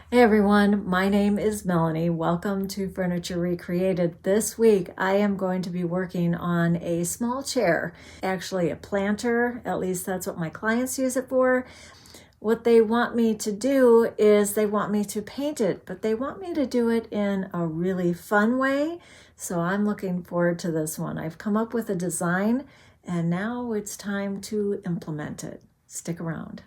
Hey everyone, my name is Melanie. Welcome to Furniture Recreated. This week I am going to be working on a small chair, actually a planter, at least that's what my clients use it for. What they want me to do is they want me to paint it, but they want me to do it in a really fun way. So I'm looking forward to this one. I've come up with a design and now it's time to implement it. Stick around.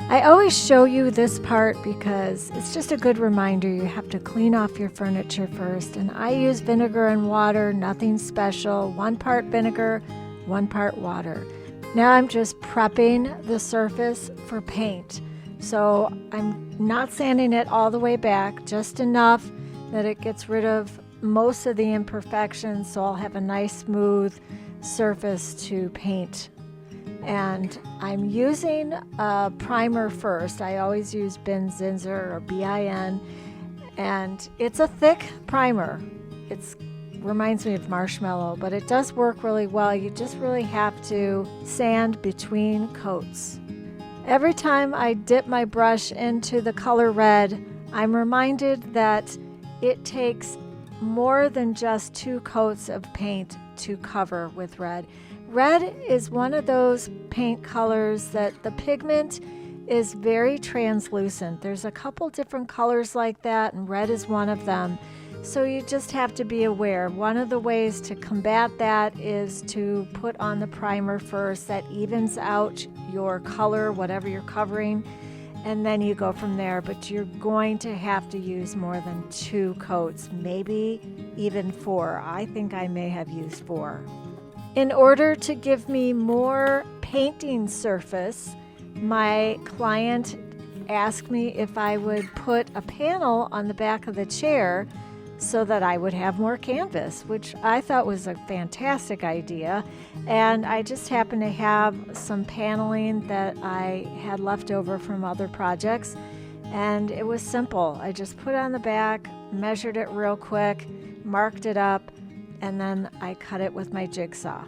I always show you this part because it's just a good reminder you have to clean off your furniture first. And I use vinegar and water, nothing special, 1 part vinegar, 1 part water. Now I'm just prepping the surface for paint. So I'm not sanding it all the way back, just enough that it gets rid of most of the imperfections, so I'll have a nice smooth surface to paint. And I'm using a primer first. I always use Bin Zinzer or BIN, and it's a thick primer. It reminds me of marshmallow, but it does work really well. You just really have to sand between coats. Every time I dip my brush into the color red, I'm reminded that it takes more than just 2 coats of paint to cover with red. Red is one of those paint colors that the pigment is very translucent. There's a couple different colors like that, and red is one of them. So you just have to be aware. One of the ways to combat that is to put on the primer first. That evens out your color, whatever you're covering, and then you go from there. But you're going to have to use more than 2 coats, maybe even 4. I think I may have used 4. In order to give me more painting surface, my client asked me if I would put a panel on the back of the chair so that I would have more canvas, which I thought was a fantastic idea. And I just happened to have some paneling that I had left over from other projects, and it was simple. I just put it on the back, measured it real quick, marked it up, and then I cut it with my jigsaw.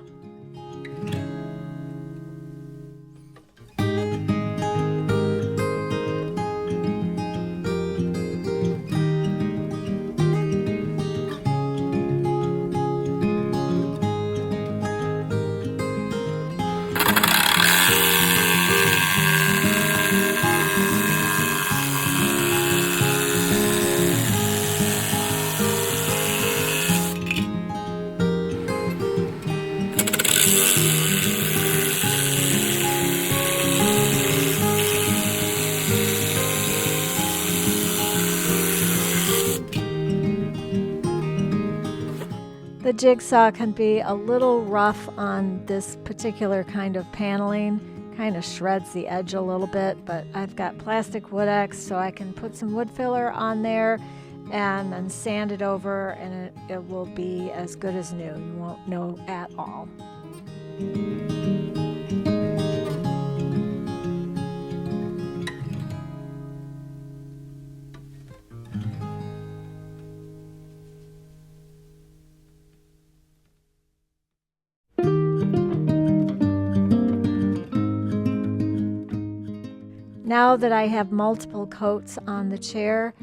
The jigsaw can be a little rough on this particular kind of paneling, kind of shreds the edge a little bit, but I've got plastic wood X, so I can put some wood filler on there and then sand it over, and it will be as good as new. You won't know at all. Now that I have multiple coats on the chair,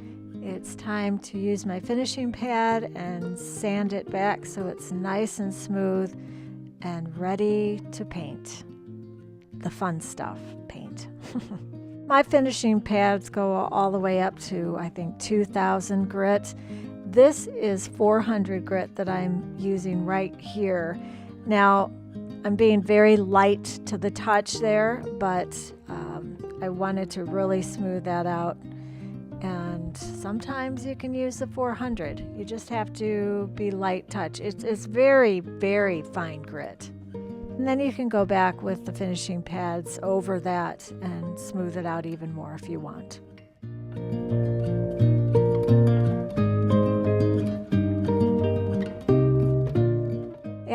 it's time to use my finishing pad and sand it back so it's nice and smooth and ready to paint. The fun stuff, paint. My finishing pads go all the way up to, I think, 2,000 grit. This is 400 grit that I'm using right here. Now, I'm being very light to the touch there, but I wanted to really smooth that out. And sometimes you can use the 400. You just have to be light touch. It's very, very fine grit. And then you can go back with the finishing pads over that and smooth it out even more if you want.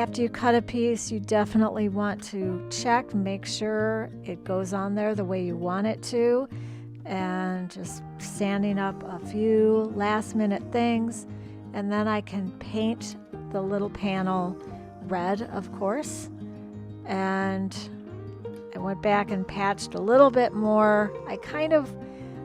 After you cut a piece, you definitely want to check, make sure it goes on there the way you want it to. and just sanding up a few last minute things, and then I can paint the little panel red, of course. And I went back and patched a little bit more. I kind of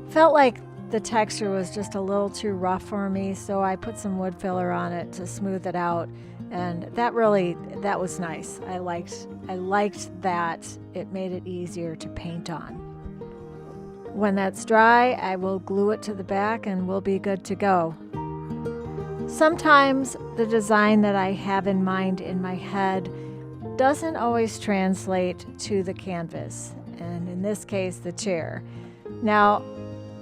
felt like the texture was just a little too rough for me, so I put some wood filler on it to smooth it out, and that was nice. I liked that. It made it easier to paint on. When that's dry, I will glue it to the back and we'll be good to go. Sometimes the design that I have in mind in my head doesn't always translate to the canvas, and in this case, the chair. Now,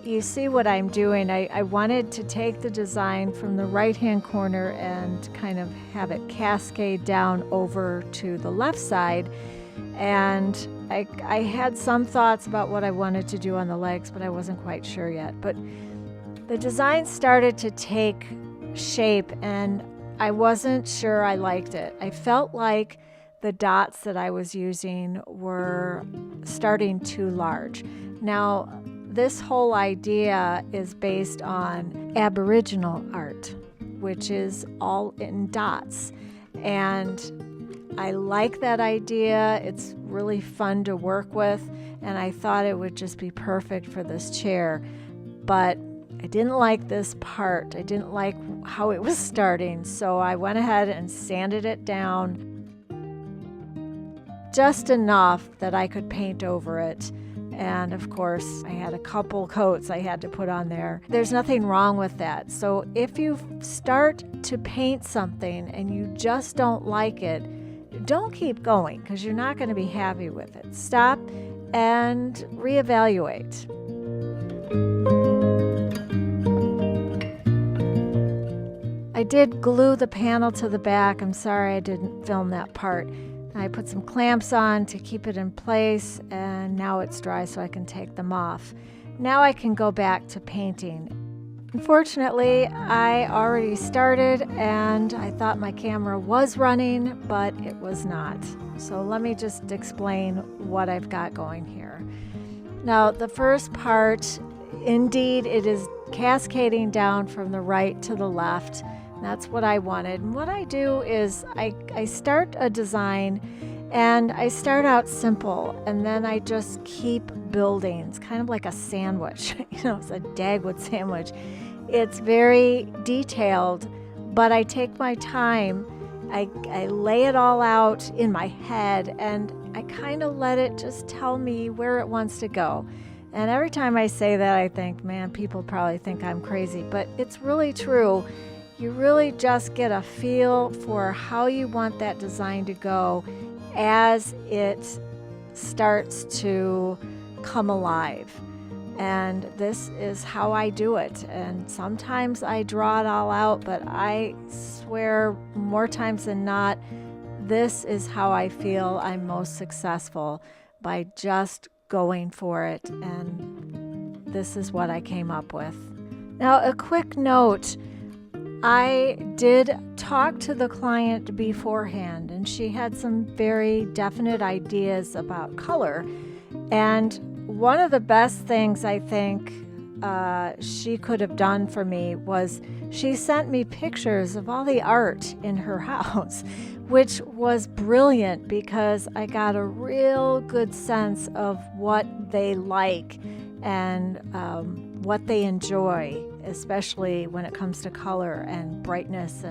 you see what I'm doing. I wanted to take the design from the right-hand corner and kind of have it cascade down over to the left side. And I had some thoughts about what I wanted to do on the legs, but I wasn't quite sure yet. But the design started to take shape, and I wasn't sure I liked it. I felt like the dots that I was using were starting too large. Now, this whole idea is based on Aboriginal art, which is all in dots. And I like that idea. It's really fun to work with, and I thought it would just be perfect for this chair. But I didn't like this part. I didn't like how it was starting, so I went ahead and sanded it down just enough that I could paint over it. And of course, I had a couple coats I had to put on there. There's nothing wrong with that. So if you start to paint something and you just don't like it, don't keep going, because you're not going to be happy with it. Stop and reevaluate. I did glue the panel to the back. I'm sorry I didn't film that part. I put some clamps on to keep it in place, and now it's dry so I can take them off. Now I can go back to painting. Unfortunately, I already started and I thought my camera was running, but it was not. So let me just explain what I've got going here. Now, the first part, indeed, it is cascading down from the right to the left. That's what I wanted. And what I do is I start a design, and I start out simple, and then I just keep building. It's kind of like a sandwich. It's a Dagwood sandwich. It's very detailed, but I take my time. I lay it all out in my head, and I kind of let it just tell me where it wants to go. And every time I say that, I think, man, people probably think I'm crazy, but it's really true. You really just get a feel for how you want that design to go as it starts to come alive. And this is how I do it. And sometimes I draw it all out, but I swear more times than not, this is how I feel I'm most successful, by just going for it. And this is what I came up with. Now, a quick note. I did talk to the client beforehand, and she had some very definite ideas about color. And one of the best things I think she could have done for me was she sent me pictures of all the art in her house, which was brilliant because I got a real good sense of what they like and what they enjoy, especially when it comes to color and brightness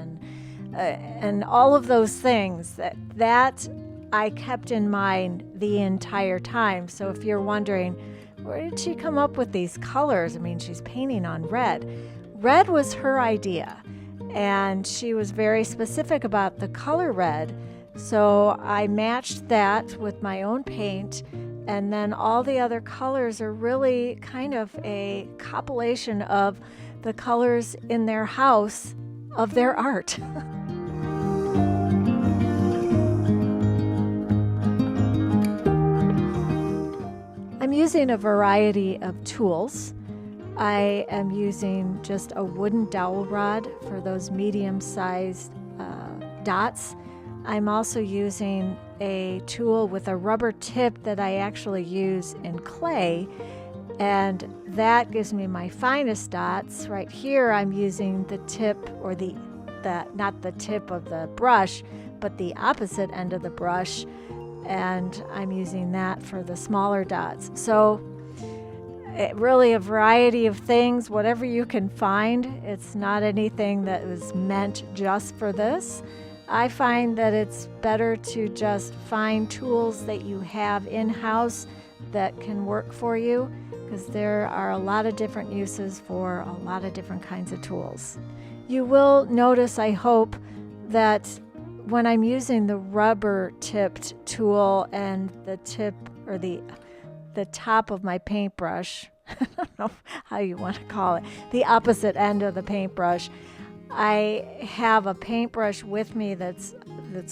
and all of those things that I kept in mind the entire time. So if you're wondering, where did she come up with these colors? I mean, she's painting on red. Red was her idea, and she was very specific about the color red. So I matched that with my own paint, and then all the other colors are really kind of a compilation of the colors in their house of their art. I'm using a variety of tools. I am using just a wooden dowel rod for those medium-sized dots. I'm also using a tool with a rubber tip that I actually use in clay, and that gives me my finest dots. Right here I'm using the tip, or not the tip of the brush, but the opposite end of the brush, and I'm using that for the smaller dots. So really a variety of things, whatever you can find. It's not anything that was meant just for this. I find that it's better to just find tools that you have in-house that can work for you, because there are a lot of different uses for a lot of different kinds of tools. You will notice, I hope, that when I'm using the rubber tipped tool and the tip, or the top of my paintbrush, I don't know how you want to call it, the opposite end of the paintbrush, I have a paintbrush with me that's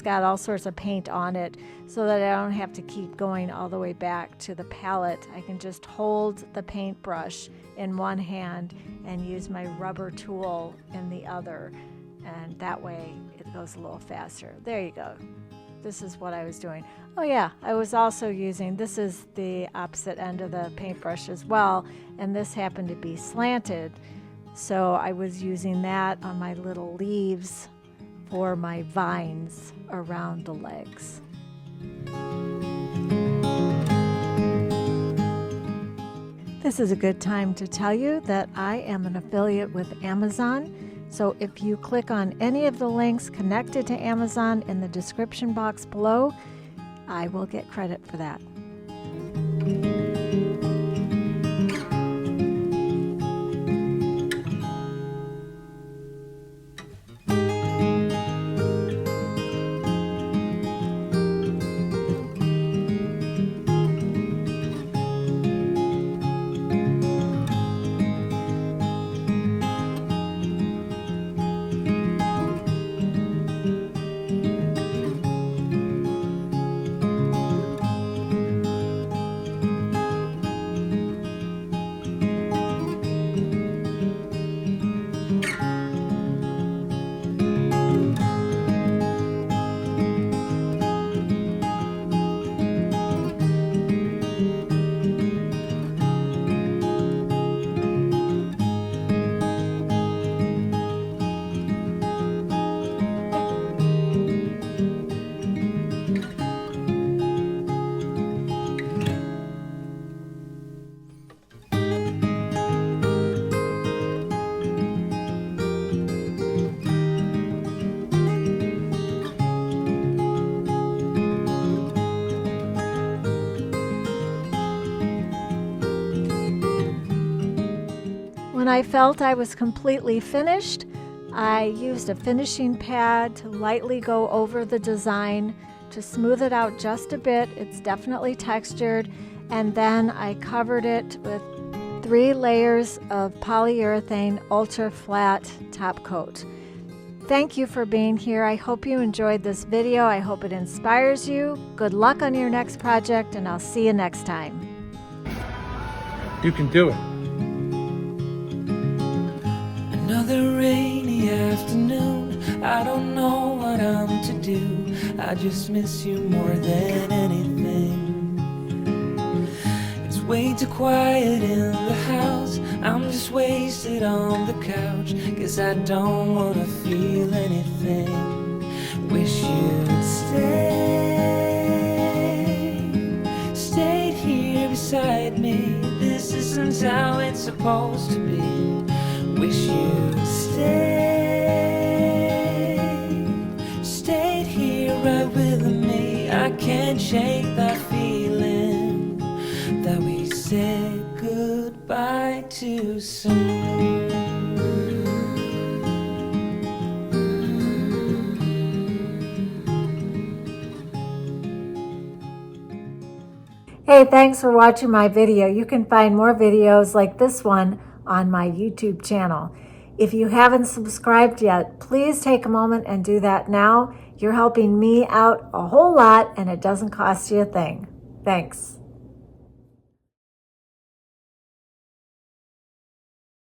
got all sorts of paint on it, so that I don't have to keep going all the way back to the palette. I can just hold the paintbrush in one hand and use my rubber tool in the other, and that way it goes a little faster. There you go. This is what I was doing. Oh yeah, I was also using, this is the opposite end of the paintbrush as well, and this happened to be slanted, so I was using that on my little leaves for my vines around the legs. This is a good time to tell you that I am an affiliate with Amazon. So if you click on any of the links connected to Amazon in the description box below, I will get credit for that. When I felt I was completely finished, I used a finishing pad to lightly go over the design to smooth it out just a bit. It's definitely textured, and then I covered it with 3 layers of polyurethane ultra flat top coat. Thank you for being here. I hope you enjoyed this video. I hope it inspires you. Good luck on your next project, and I'll see you next time. You can do it. Another rainy afternoon, I don't know what I'm to do. I just miss you more than anything. It's way too quiet in the house, I'm just wasted on the couch, 'cause I don't wanna feel anything. Wish you'd stayed here beside me. This isn't how it's supposed to be. Wish you'd stayed here right with me. I can't shake that feeling that we said goodbye too soon. Hey, thanks for watching my video. You can find more videos like this one on my YouTube channel. If you haven't subscribed yet, please take a moment and do that now. You're helping me out a whole lot, and it doesn't cost you a thing. Thanks.